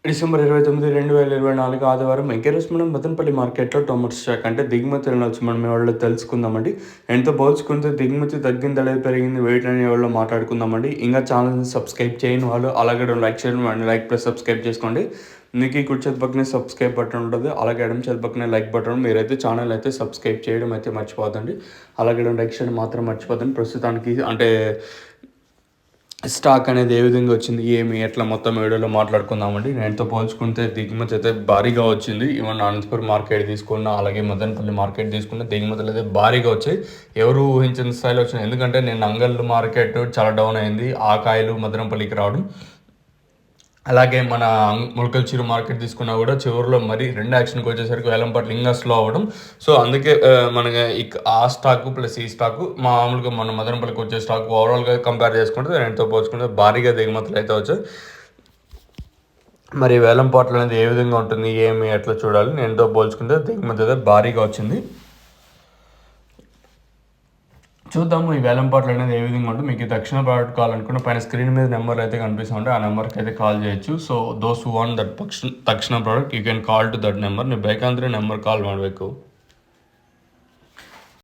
December 29, 2024 ఆదివారం ఈరోజు మనం మదనపల్లి మార్కెట్‌లో టొమాటో స్టాక్ అంటే దిగుమతులను వచ్చి మనం ఇవాళ తెలుసుకుందామండి. ఎంతో పోల్చుకుంటే దిగుమతి తగ్గిందా లేదా పెరిగింది వీటిని ఇవాళ మాట్లాడుకుందామండి. ఇంకా ఛానల్‌ని సబ్స్క్రైబ్ చేయని వాళ్ళు అలాగే లైక్ చేయడం అండ్ లైక్ ప్లస్ సబ్స్క్రైబ్ చేసుకోండి. మీకు ఈ కుడి చేతి పక్కనే సబ్స్క్రైబ్ బటన్ ఉంటుంది. అలాగే ఎడమ చేతి పక్కనే లైక్ బటన్. మీరైతే ఛానల్ అయితే సబ్స్క్రైబ్ చేయడం అయితే మర్చిపోద్దండి. అలాగే లైక్ చేయడం మాత్రం మర్చిపోద్దండి. ప్రస్తుతానికి అంటే స్టాక్ అనేది ఏ విధంగా వచ్చింది ఏమి ఎట్లా మొత్తం వీడియోలో మాట్లాడుకుందామండి. నేనుతో పోల్చుకుంటే దిగుమతి అయితే భారీగా వచ్చింది. ఈవెన్ అనంతపురం మార్కెట్ తీసుకున్నా అలాగే మదనపల్లి మార్కెట్ తీసుకున్న దిగుమతులు అయితే భారీగా వచ్చాయి. ఎవరు ఊహించిన స్థాయిలో వచ్చినాయి. ఎందుకంటే నేను నంగల్ మార్కెట్ చాలా డౌన్ అయింది. ఆ కాయలు మదనపల్లికి రావడం, అలాగే మన ములకల్చిరు మార్కెట్ తీసుకున్నా కూడా చివరిలో మరి రెండు యాక్షన్కి వచ్చేసరికి వేలంపాట్లు ఇంకా స్లో అవ్వడం. సో అందుకే మనకి ఆ స్టాకు ప్లస్ ఈ స్టాకు మామూలుగా మన మదనపల్లికి వచ్చే స్టాక్ ఓవరాల్గా కంపేర్ చేసుకుంటే రెండుతో పోల్చుకుంటే భారీగా దిగుమతులు అయితే వచ్చాయి. మరి వేలంపాట్లు అనేది ఏ విధంగా ఉంటుంది ఏమి ఎట్లా చూడాలి. నేనుతో పోల్చుకుంటే దిగుమతి అయితే భారీగా వచ్చింది. చూద్దాము ఈ వేలంపాట్లు అనేది ఏ విధంగా ఉంటుంది. మీకు తక్షణ ప్రోడక్ట్ కావాలనుకుంటే పైన స్క్రీన్ మీద నెంబర్ అయితే కనిపిస్తుంది. ఆ నెంబర్కి అయితే కాల్ చేయొచ్చు. So those who want that ತಕ್ಷಣ product you can call to that number. ನೀವು ಬೇಕಂದ್ರೆ ನಂಬರ್ ಕಾಲ್ ಮಾಡಬೇಕು.